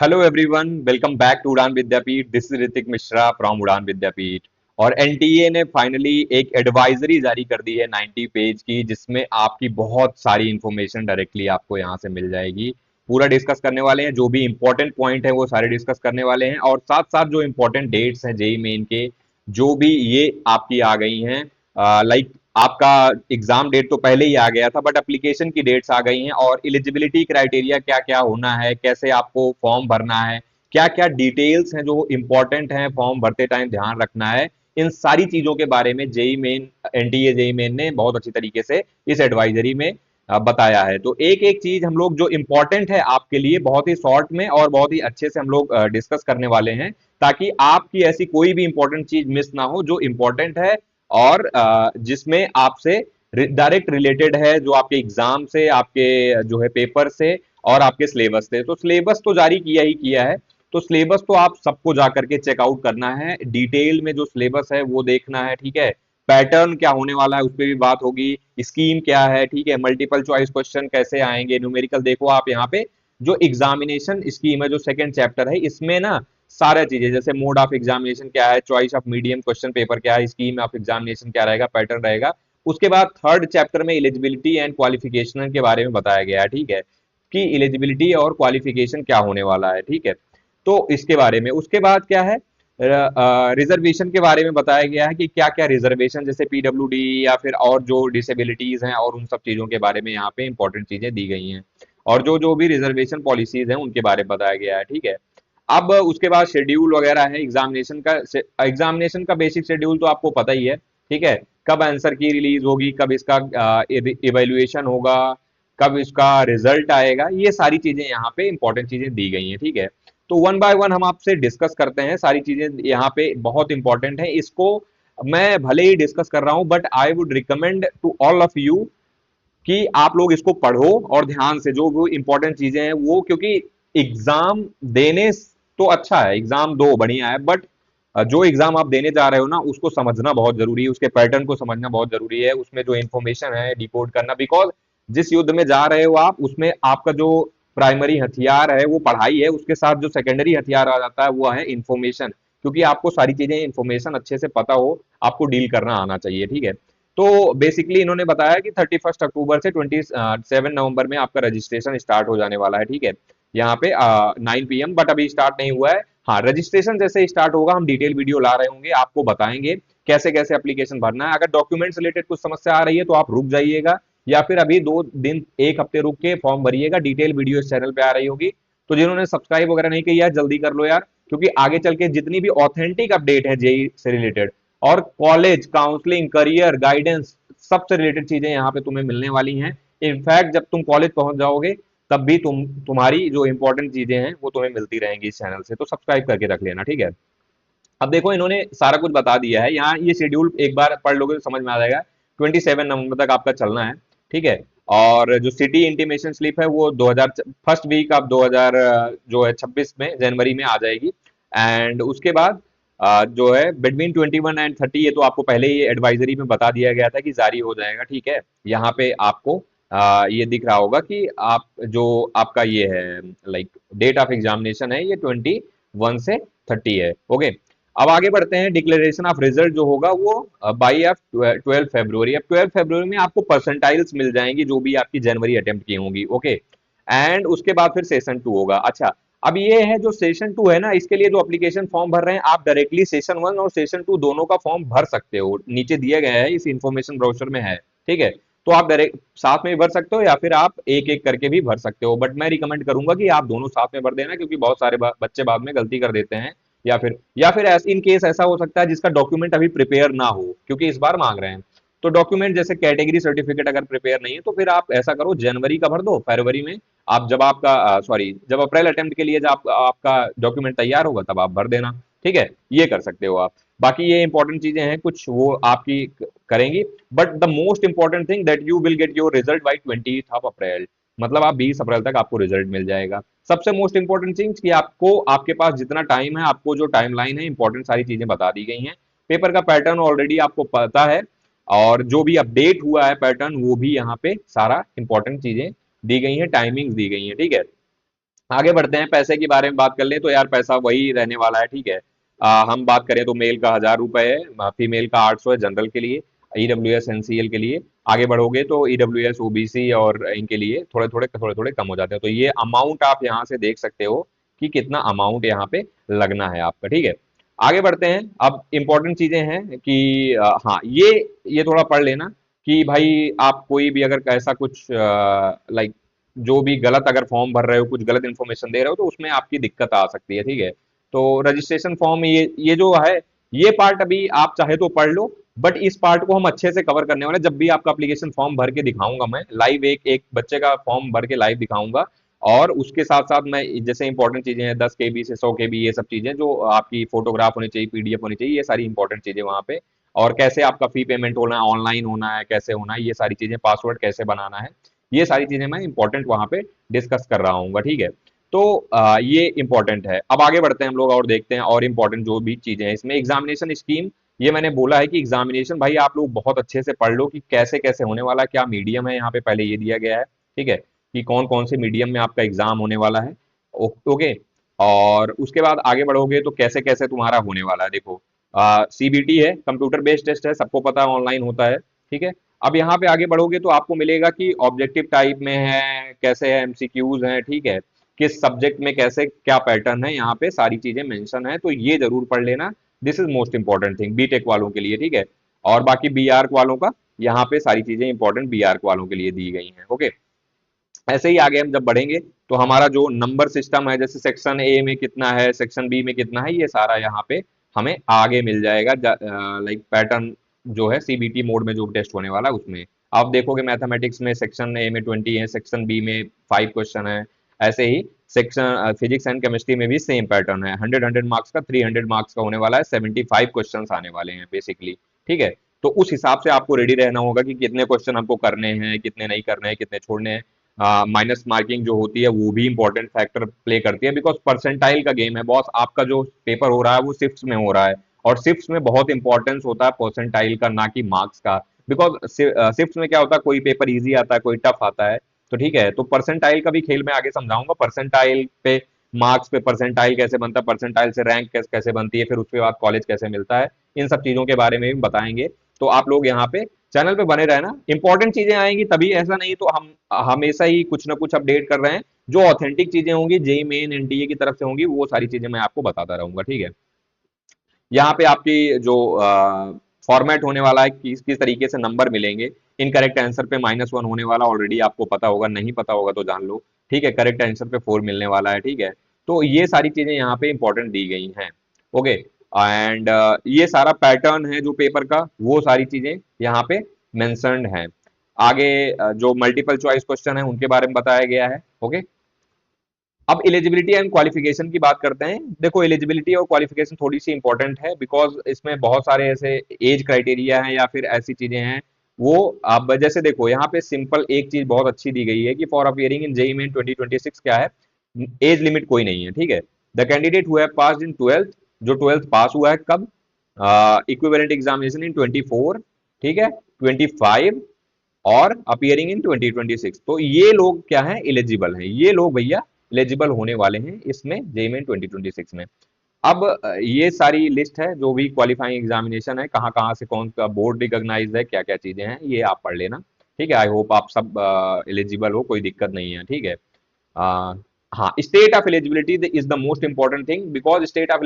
Hello everyone, welcome back to Udaan Vidyapeeth. This is Hrithik Mishra from Udaan Vidyapeeth. और NTA ने finally एक advisory जारी कर दी है 90 पेज की, जिसमें आपकी बहुत सारी इंफॉर्मेशन डायरेक्टली आपको यहाँ से मिल जाएगी। पूरा डिस्कस करने वाले हैं, जो भी इंपॉर्टेंट पॉइंट है वो सारे डिस्कस करने वाले हैं, और साथ साथ जो इंपॉर्टेंट डेट्स हैं जेई मेन के, जो भी ये आपकी आ गई हैं। लाइक आपका एग्जाम डेट तो पहले ही आ गया था, बट एप्लीकेशन की डेट्स आ गई हैं, और एलिजिबिलिटी क्राइटेरिया क्या क्या होना है, कैसे आपको फॉर्म भरना है, क्या क्या डिटेल्स हैं जो इंपॉर्टेंट हैं फॉर्म भरते टाइम ध्यान रखना है। इन सारी चीजों के बारे में JEE Main, NTA JEE Main ने बहुत अच्छी तरीके से इस एडवाइजरी में बताया है। तो एक एक चीज हम लोग जो इंपॉर्टेंट है आपके लिए बहुत ही शॉर्ट में और बहुत ही अच्छे से हम लोग डिस्कस करने वाले हैं, ताकि आपकी ऐसी कोई भी इंपॉर्टेंट चीज मिस ना हो जो इंपॉर्टेंट है, और जिसमें आपसे डायरेक्ट रिलेटेड है, जो आपके एग्जाम से, आपके जो है पेपर से, और आपके सिलेबस से। तो सिलेबस तो जारी किया ही किया है, तो सिलेबस तो आप सबको जा करके चेकआउट करना है, डिटेल में जो सिलेबस है वो देखना है, ठीक है। पैटर्न क्या होने वाला है उस पर भी बात होगी, स्कीम क्या है, ठीक है, मल्टीपल चॉइस क्वेश्चन कैसे आएंगे, न्यूमेरिकल देखो आप यहाँ पे। जो एग्जामिनेशन स्कीम है, जो सेकंड चैप्टर है, इसमें ना सारा चीजें, जैसे मोड ऑफ एग्जामिनेशन क्या है, choice of medium question paper क्या है, स्कीम ऑफ एग्जामिनेशन क्या रहेगा, पैटर्न रहेगा। उसके बाद थर्ड चैप्टर में एलिजिबिलिटी एंड क्वालिफिकेशन के बारे में बताया गया है, ठीक है, कि एलिजिबिलिटी और क्वालिफिकेशन क्या होने वाला है, ठीक है। तो इसके बारे में, उसके बाद क्या है, रिजर्वेशन के बारे में बताया गया है कि क्या क्या रिजर्वेशन, जैसे पीडब्ल्यूडी या फिर और जो डिसेबिलिटीज हैं, और उन सब चीजों के बारे में यहाँ पे इंपॉर्टेंट चीजें दी गई हैं, और जो जो भी रिजर्वेशन पॉलिसीज हैं उनके बारे में बताया गया है, ठीक है। अब उसके बाद शेड्यूल वगैरह है एग्जामिनेशन का। एग्जामिनेशन का बेसिक शेड्यूल तो आपको पता ही है, ठीक है। कब आंसर की रिलीज होगी, कब इसका इवेल्युएशन होगा, कब इसका रिजल्ट आएगा, ये सारी चीजें यहाँ पे इंपॉर्टेंट चीजें दी गई हैं, ठीक है। तो वन बाय वन हम आपसे डिस्कस करते हैं, सारी चीजें यहाँ पे बहुत इंपॉर्टेंट है। इसको मैं भले ही डिस्कस कर रहा हूं, but I would recommend to all of you कि आप लोग इसको पढ़ो और ध्यान से, जो वो इंपॉर्टेंट चीजें हैं वो, क्योंकि एग्जाम देने तो अच्छा है, एग्जाम दो बढ़िया है, बट जो एग्जाम आप देने जा रहे हो ना, उसको समझना बहुत जरूरी है, उसके पैटर्न को समझना बहुत जरूरी है, उसमें जो इन्फॉर्मेशन है डिकोड करना, बिकॉज जिस युद्ध में जा रहे हो आप, उसमें आपका जो प्राइमरी हथियार है वो पढ़ाई है, उसके साथ जो सेकेंडरी हथियार आ जाता है वो है इन्फॉर्मेशन, क्योंकि आपको सारी चीजें इन्फॉर्मेशन अच्छे से पता हो, आपको डील करना आना चाहिए, ठीक है। तो बेसिकली इन्होंने बताया कि 31 अक्टूबर से 27 नवंबर में आपका रजिस्ट्रेशन स्टार्ट हो जाने वाला है, ठीक है। यहाँ पे 9 PM, बट अभी स्टार्ट नहीं हुआ है। हाँ, रजिस्ट्रेशन जैसे स्टार्ट होगा हम डिटेल वीडियो ला रहे होंगे, आपको बताएंगे कैसे कैसे एप्लीकेशन भरना है। अगर डॉक्यूमेंट्स रिलेटेड कुछ समस्या आ रही है तो आप रुक जाइएगा, या फिर अभी 2 दिन 1 हफ्ते रुक के फॉर्म भरिएगा, डिटेल वीडियो इस चैनल पे आ रही होगी। तो जिन्होंने सब्सक्राइब वगैरह नहीं किया है जल्दी कर लो यार, क्योंकि आगे चल के जितनी भी ऑथेंटिक अपडेट है जेई से रिलेटेड, और कॉलेज काउंसलिंग, करियर गाइडेंस, सबसे रिलेटेड चीजें यहाँ पे तुम्हें मिलने वाली हैं। इनफैक्ट जब तुम कॉलेज पहुंच जाओगे, तब भी तुम्हारी जो इंपॉर्टेंट चीजें हैं वो तुम्हें मिलती रहेंगी इस चैनल से, तो सब्सक्राइब करके रख लेना, ठीक है। अब देखो, इन्होंने सारा कुछ बता दिया है यहाँ, ये शेड्यूल एक बार पढ़ लोगे तो समझ में आ जाएगा। 27 नवंबर तक आपका चलना है, ठीक है। और जो सिटी इंटीमेशन स्लिप है वो 2000 फर्स्ट वीक ऑफ 2000 जो है 26 में, जनवरी में आ जाएगी। एंड उसके बाद जो है बिटवीन 21 एंड 30, ये तो आपको पहले ही एडवाइजरी में बता दिया गया था कि जारी हो जाएगा, ठीक है। यहाँ पे आपको ये दिख रहा होगा कि आप जो आपका ये है, लाइक डेट ऑफ एग्जामिनेशन है, ये 21 से 30 है, ओके। अब आगे बढ़ते हैं, डिक्लेरेशन ऑफ रिजल्ट जो होगा वो बाई ऑफ 12 फरवरी। अब 12 फरवरी में आपको परसेंटाइल्स मिल जाएंगी जो भी आपकी जनवरी अटेम्प्ट की होंगी, ओके। एंड उसके बाद फिर सेशन 2 होगा। अच्छा, अब ये है जो सेशन 2 है ना, इसके लिए जो एप्लीकेशन फॉर्म भर रहे हैं, आप डायरेक्टली सेशन 1 और सेशन 2 दोनों का फॉर्म भर सकते हो, नीचे दिया गया है, इस इंफॉर्मेशन ब्रोशर में है, ठीक है। तो आप डायरेक्ट साथ में भी भर सकते हो, या फिर आप एक एक करके भी भर सकते हो, बट मैं रिकमेंड करूंगा कि आप दोनों साथ में भर देना, क्योंकि बहुत सारे बच्चे बाद में गलती कर देते हैं, या फिर इन केस ऐसा हो सकता है जिसका डॉक्यूमेंट अभी प्रिपेयर ना हो, क्योंकि इस बार मांग रहे हैं। तो डॉक्यूमेंट जैसे कैटेगरी सर्टिफिकेट अगर प्रिपेयर नहीं है, तो फिर आप ऐसा करो, जनवरी का भर दो, फरवरी में आप जब आपका सॉरी जब अप्रैल अटेम्प्ट के लिए जब आपका डॉक्यूमेंट तैयार होगा तब आप भर देना, ठीक है। ये कर सकते हो आप। बाकी ये इंपॉर्टेंट चीजें हैं कुछ, वो आपकी करेंगी। But the most important thing that you will get your result by 20 अप्रैल, मतलब आप 20 अप्रैल तक आपको रिजल्ट मिल जाएगा। सबसे मोस्ट इंपॉर्टेंट थिंग कि आपको, आपके पास जितना टाइम है, आपको जो टाइमलाइन है, इंपॉर्टेंट सारी चीजें बता दी गई हैं। पेपर का पैटर्न ऑलरेडी आपको पता है, और जो भी अपडेट हुआ है पैटर्न, वो भी यहाँ पे सारा इंपॉर्टेंट चीजें दी गई हैं, टाइमिंग्स दी गई हैं, ठीक है। आगे बढ़ते हैं, पैसे के बारे में बात कर ले तो यार पैसा वही रहने वाला है, ठीक है। हम बात करें तो मेल का 1000 रुपए है, फीमेल का 800 है जनरल के लिए, ईडब्ल्यू एस एनसीएल के लिए। आगे बढ़ोगे तो ईडब्ल्यू एस ओबीसी और इनके लिए थोड़े थोड़े कम हो जाते हैं। तो ये अमाउंट आप यहाँ से देख सकते हो कि कितना अमाउंट यहाँ पे लगना है आपका, ठीक है। आगे बढ़ते हैं, अब इंपॉर्टेंट चीजें हैं कि हाँ ये थोड़ा पढ़ लेना कि भाई आप कोई भी अगर ऐसा कुछ लाइक जो भी गलत अगर फॉर्म भर रहे हो, कुछ गलत इन्फॉर्मेशन दे रहे हो तो उसमें आपकी दिक्कत आ सकती है, ठीक है। तो रजिस्ट्रेशन फॉर्म ये जो है, ये पार्ट अभी आप चाहे तो पढ़ लो, बट इस पार्ट को हम अच्छे से कवर करने वाले हैं। जब भी आपका एप्लीकेशन फॉर्म भर के दिखाऊंगा मैं लाइव, एक एक बच्चे का फॉर्म भर के लाइव दिखाऊंगा, और उसके साथ साथ मैं जैसे इंपॉर्टेंट चीजें हैं 10 KB से 100 KB, ये सब चीजें जो आपकी फोटोग्राफ होनी चाहिए, पीडीएफ होनी चाहिए, ये सारी इंपॉर्टेंट चीजें वहां पे, और कैसे आपका फी पेमेंट होना है, ऑनलाइन होना है, कैसे होना है, ये सारी चीजें, पासवर्ड कैसे बनाना है, ये सारी चीजें मैं इंपॉर्टेंट वहां पे डिस्कस कर रहा हूँ, ठीक है। तो ये इंपॉर्टेंट है। अब आगे बढ़ते हैं हम लोग और देखते हैं और इंपॉर्टेंट जो भी चीजें हैं इसमें। एग्जामिनेशन स्कीम, ये मैंने बोला है कि एग्जामिनेशन भाई आप लोग बहुत अच्छे से पढ़ लो कि कैसे कैसे होने वाला है, क्या मीडियम है, यहाँ पे पहले ये दिया गया है, ठीक है, कि कौन कौन से मीडियम में आपका एग्जाम होने वाला है। ओके, और उसके बाद आगे बढ़ोगे तो कैसे कैसे तुम्हारा होने वाला है, देखो सीबीटी है, कंप्यूटर बेस्ड टेस्ट है, सबको पता है ऑनलाइन होता है, ठीक है। अब यहाँ पे आगे बढ़ोगे तो आपको मिलेगा कि ऑब्जेक्टिव टाइप में है, कैसे है, एमसीक्यूज हैं, ठीक है, किस सब्जेक्ट में कैसे क्या पैटर्न है, यहाँ पे सारी चीजें मेंशन है, तो ये जरूर पढ़ लेना। This is most important thing BTech वालों के लिए, ठीक है। और बाकी बीआर्क वालों का यहाँ पे सारी चीजें इंपॉर्टेंट बीआर्क वालों के लिए दी गई हैं, ओके। ऐसे ही आगे हम जब बढ़ेंगे तो हमारा जो नंबर सिस्टम है, जैसे सेक्शन ए में कितना है, सेक्शन बी में कितना है, ये सारा यहाँ पे हमें आगे मिल जाएगा, लाइक पैटर्न जो है सीबीटी मोड में जो टेस्ट होने वाला है उसमें। आप देखोगे मैथमेटिक्स में सेक्शन ए में 20 है, सेक्शन बी में 5 क्वेश्चन है। ऐसे ही सेक्शन फिजिक्स एंड केमिस्ट्री में भी सेम पैटर्न है, 100 100 मार्क्स का, 300 मार्क्स का होने वाला है, 75 क्वेश्चन आने वाले हैं बेसिकली, ठीक है। तो उस हिसाब से आपको रेडी रहना होगा कि कितने क्वेश्चन हमको करने हैं, कितने नहीं करने हैं, कितने छोड़ने हैं। माइनस मार्किंग जो होती है वो भी इंपॉर्टेंट फैक्टर प्ले करती है, बिकॉज परसेंटाइल का गेम है बॉस। आपका जो पेपर हो रहा है वो शिफ्ट्स में हो रहा है, और शिफ्ट्स में बहुत इंपॉर्टेंस होता है परसेंटाइल का, ना कि मार्क्स का। बिकॉज शिफ्ट्स में क्या होता है, कोई पेपर इजी आता है, कोई टफ आता है, तो ठीक है। तो परसेंटाइल का भी खेल मैं आगे समझाऊंगा, परसेंटाइल पे मार्क्स पे परसेंटाइल कैसे बनता है, परसेंटाइल से रैंक कैसे बनती है, फिर उसके बाद कॉलेज कैसे मिलता है, इन सब चीजों के बारे में भी बताएंगे। तो आप लोग यहाँ पे चैनल पे बने रहना, इंपॉर्टेंट चीजें आएंगी तभी, ऐसा नहीं तो हम हमेशा ही कुछ ना कुछ अपडेट कर रहे हैं। जो ऑथेंटिक चीजें होंगी जेई मेन एनटीए की तरफ से होंगी, वो सारी चीजें मैं आपको बताता रहूंगा, ठीक है। यहाँ पे आपकी जो फॉर्मेट होने वाला है, किस तरीके से नंबर मिलेंगे, इनकरेक्ट आंसर पे -1 होने वाला, ऑलरेडी आपको पता होगा, नहीं पता होगा तो जान लो, ठीक है। करेक्ट आंसर पे 4 मिलने वाला है, ठीक है। तो ये सारी चीजें यहाँ पे इंपॉर्टेंट दी गई हैं, ओके। एंड ये सारा पैटर्न है जो पेपर का, वो सारी चीजें यहाँ पे मेंशन्ड हैं। आगे जो मल्टीपल चॉइस क्वेश्चन है उनके बारे में बताया गया है, ओके। अब एलिजिबिलिटी एंड क्वालिफिकेशन की बात करते हैं। देखो एलिजिबिलिटी और क्वालिफिकेशन थोड़ी सी इंपॉर्टेंट है, बिकॉज इसमें बहुत सारे ऐसे एज क्राइटेरिया हैं या फिर ऐसी चीजें हैं। वो अब जैसे देखो यहाँ पे सिंपल एक चीज बहुत अच्छी दी गई है कि for appearing in JEE main 2026 क्या है, एज लिमिट कोई नहीं है, ठीक है। The candidate who have passed in 12th, जो 12th पास हुआ है कब, इक्विवेलेंट एग्जामिनेशन इन 24, ठीक है, 25 और अपियरिंग इन 2026, तो ये लोग क्या है, एलिजिबल हैं, ये लोग भैया एलिजिबल होने वाले हैं इसमें जेईई में 2026 में। अब ये सारी लिस्ट है जो भी क्वालिफाइंग एग्जामिनेशन है, कहाँ कहाँ से कौन सा बोर्ड रिकॉग्नाइज्ड है, क्या क्या चीजें हैं, ये आप पढ़ लेना, ठीक है। आई होप आप सब एलिजिबल हो, कोई दिक्कत नहीं है, ठीक है। आ, हाँ, state of eligibility is the most important thing, because state of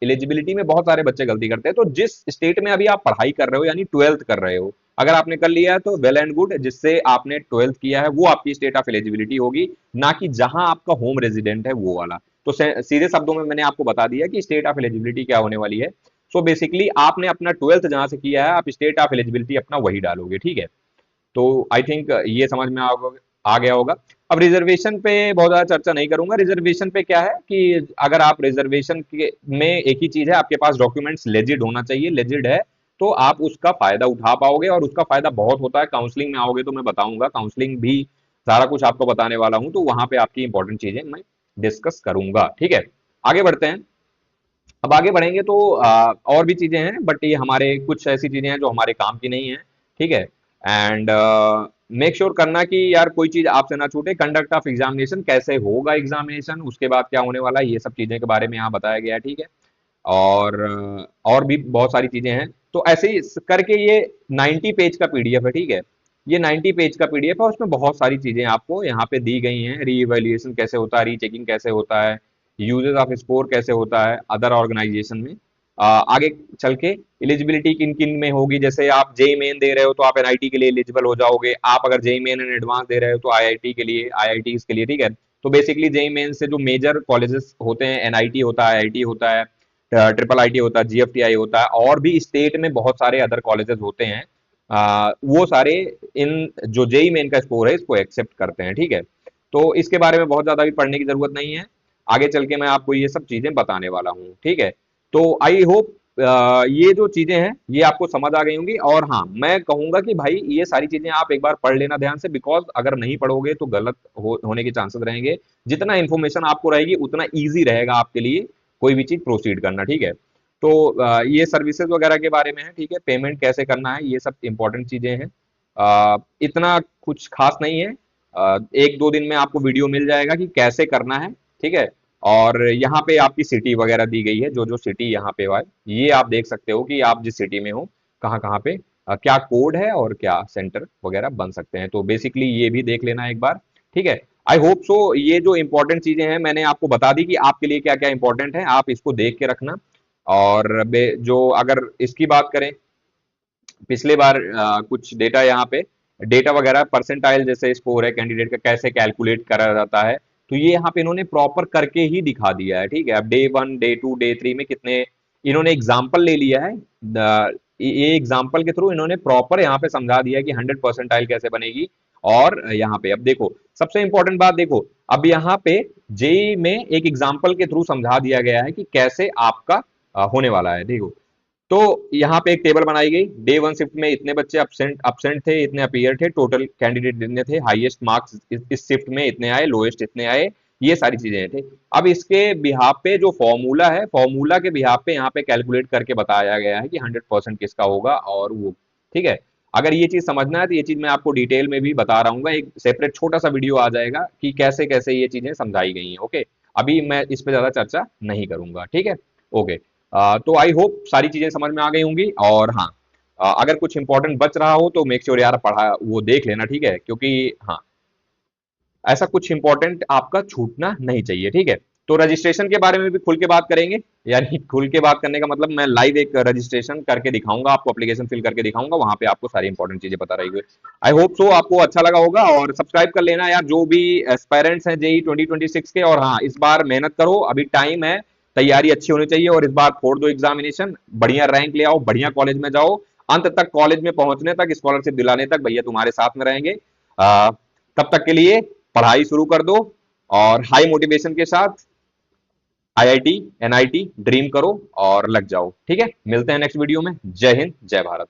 eligibility में बहुत सारे बच्चे गलती करते हैं। तो जिस स्टेट में अभी आप पढ़ाई कर रहे हो, यानी 12th कर रहे हो, अगर आपने कर लिया है तो वेल एंड गुड, जिससे आपने 12th किया है वो आपकी स्टेट ऑफ एलिजिबिलिटी होगी, ना कि जहां आपका होम रेजिडेंट है वो वाला। तो सीधे शब्दों में मैंने आपको बता दिया कि स्टेट ऑफ एलिजिबिलिटी क्या होने वाली है। सो बेसिकली आपने अपना 12th जहां से किया है, आप स्टेट ऑफ एलिजिबिलिटी अपना वही डालोगे, ठीक है। तो आई थिंक ये समझ में आ गया होगा। अब रिजर्वेशन पे बहुत ज्यादा चर्चा नहीं करूंगा। रिजर्वेशन पे क्या है कि अगर आप रिजर्वेशन के में एक ही चीज है, आपके पास डॉक्यूमेंट्स लेजिड होना चाहिए, लेजिड है तो आप उसका फायदा उठा पाओगे, और उसका फायदा बहुत होता है। काउंसलिंग में आओगे तो मैं बताऊंगा, काउंसलिंग भी सारा कुछ आपको बताने वाला हूं, तो वहां पे आपकी इंपॉर्टेंट चीजें मैं डिस्कस करूंगा, ठीक है। आगे बढ़ते हैं। अब आगे बढ़ेंगे तो और भी चीजें हैं, बट ये हमारे कुछ ऐसी चीजें हैं जो हमारे काम की नहीं है, ठीक है। एंड मेक श्योर करना कि यार कोई चीज आपसे ना छूटे। कंडक्ट ऑफ एग्जामिनेशन, कैसे होगा एग्जामिनेशन, उसके बाद क्या होने वाला है, ये सब चीजें के बारे में यहाँ बताया गया है, ठीक है। और और भी बहुत सारी चीजें हैं। तो ऐसे ही करके ये 90 पेज का पीडीएफ है, ठीक है। ये 90 पेज का पीडीएफ है, उसमें बहुत सारी चीजें आपको यहाँ पे दी गई हैं। री इवेल्युएशन कैसे होता है, रीचेकिंग कैसे होता है, यूजेस ऑफ स्कोर कैसे होता है अदर ऑर्गेनाइजेशन में। आगे चल के एलिजिबिलिटी किन किन में होगी, जैसे आप जेई मेन दे रहे हो तो आप एनआईटी के लिए एलिजिबल हो जाओगे। आप अगर जेई मेन एंड एडवांस दे रहे हो तो आईआईटी के लिए, आईआईटी के लिए, ठीक है। तो बेसिकली जेई मेन से जो मेजर कॉलेजेस होते हैं, एनआईटी होता है, आईआईटी होता है, ट्रिपल आईटी होता है, जीएफटीआई होता है, और भी स्टेट में बहुत सारे अदर कॉलेजेस होते हैं। वो सारे इन जो जेई मेन का स्कोर है इसको एक्सेप्ट करते हैं, ठीक है। तो इसके बारे में बहुत ज्यादा भी पढ़ने की जरूरत नहीं है। आगे चल के मैं आपको ये सब चीजें बताने वाला हूँ, ठीक है। तो आई होप ये जो चीजें हैं ये आपको समझ आ गई होंगी। और हाँ, मैं कहूंगा कि भाई ये सारी चीजें आप एक बार पढ़ लेना ध्यान से, बिकॉज अगर नहीं पढ़ोगे तो गलत होने के चांसेस रहेंगे। जितना इन्फॉर्मेशन आपको रहेगी उतना ईजी रहेगा आपके लिए कोई भी चीज प्रोसीड करना, ठीक है। तो ये सर्विसेज वगैरह के बारे में है, ठीक है। पेमेंट कैसे करना है, ये सब इंपॉर्टेंट चीजें हैं। इतना कुछ खास नहीं है। एक दो दिन में आपको वीडियो मिल जाएगा कि कैसे करना है, ठीक है। और यहाँ पे आपकी सिटी वगैरह दी गई है, जो जो सिटी यहाँ पे है ये आप देख सकते हो कि आप जिस सिटी में हो कहाँ कहाँ पे क्या कोड है और क्या सेंटर वगैरह बन सकते हैं। तो बेसिकली ये भी देख लेना एक बार, ठीक है। आई होप सो ये जो इंपॉर्टेंट चीजें हैं मैंने आपको बता दी कि आपके लिए क्या क्या इंपॉर्टेंट है, आप इसको देख के रखना। और जो अगर इसकी बात करें, पिछले बार कुछ डेटा यहाँ पे, डेटा वगैरह परसेंटाइल जैसे स्कोर है कैंडिडेट का कैसे कैलकुलेट करा जाता है, तो ये यहाँ पे इन्होंने प्रॉपर करके ही दिखा दिया है, ठीक है। अब day one, day two, day three में कितने इन्होंने एग्जाम्पल ले लिया है। ये एग्जाम्पल के थ्रू इन्होंने प्रॉपर यहाँ पे समझा दिया है कि 100 परसेंटाइल कैसे बनेगी। और यहाँ पे अब देखो, सबसे इंपॉर्टेंट बात देखो, अब यहाँ पे जेई में एक एग्जाम्पल के थ्रू समझा दिया गया है कि कैसे आपका होने वाला है, देखो। तो यहाँ पे एक टेबल बनाई गई, डे वन शिफ्ट में इतने बच्चे अपसेंट अपसेंट थे, इतने अपीयर थे, टोटल कैंडिडेट इतने थे, हाईएस्ट मार्क्स इस शिफ्ट में इतने आए, लोएस्ट इतने आए, ये सारी चीजें थे। अब इसके बिहाफ पे जो फॉर्मूला है, फॉर्मूला के बिहाफ पे यहाँ पे कैलकुलेट करके बताया गया है कि 100% किसका होगा और वो, ठीक है। अगर ये चीज समझना है तो ये चीज मैं आपको डिटेल में भी बता रहा हूँ, एक सेपरेट छोटा सा वीडियो आ जाएगा कि कैसे कैसे ये चीजें समझाई गई हैं, ओके। अभी मैं इस पे ज्यादा चर्चा नहीं करूंगा, ठीक है। ओके। तो आई होप सारी चीजें समझ में आ गई होंगी। और हाँ, अगर कुछ इंपॉर्टेंट बच रहा हो तो मेक श्योर यार पढ़ा वो देख लेना, ठीक है। क्योंकि हाँ, ऐसा कुछ इंपॉर्टेंट आपका छूटना नहीं चाहिए, ठीक है। तो रजिस्ट्रेशन के बारे में भी खुल के बात करेंगे, यानी खुल के बात करने का मतलब मैं लाइव एक रजिस्ट्रेशन करके दिखाऊंगा आपको, एप्लीकेशन फिल करके दिखाऊंगा, वहां पे आपको सारी इंपॉर्टेंट चीजें पता रहेगी। आई होप सो आपको अच्छा लगा होगा। और सब्सक्राइब कर लेना यार जो भी एस्पायरेंट्स हैं जेई 2026 के। और हाँ, इस बार मेहनत करो, अभी टाइम है, तैयारी अच्छी होनी चाहिए, और इस बार फोड़ दो एग्जामिनेशन, बढ़िया रैंक ले आओ, बढ़िया कॉलेज में जाओ, अंत तक कॉलेज में पहुंचने तक, स्कॉलरशिप दिलाने तक भैया तुम्हारे साथ में रहेंगे। तब तक के लिए पढ़ाई शुरू कर दो, और हाई मोटिवेशन के साथ आईआईटी एनआईटी ड्रीम करो और लग जाओ, ठीक है। मिलते हैं नेक्स्ट वीडियो में। जय हिंद, जय भारत।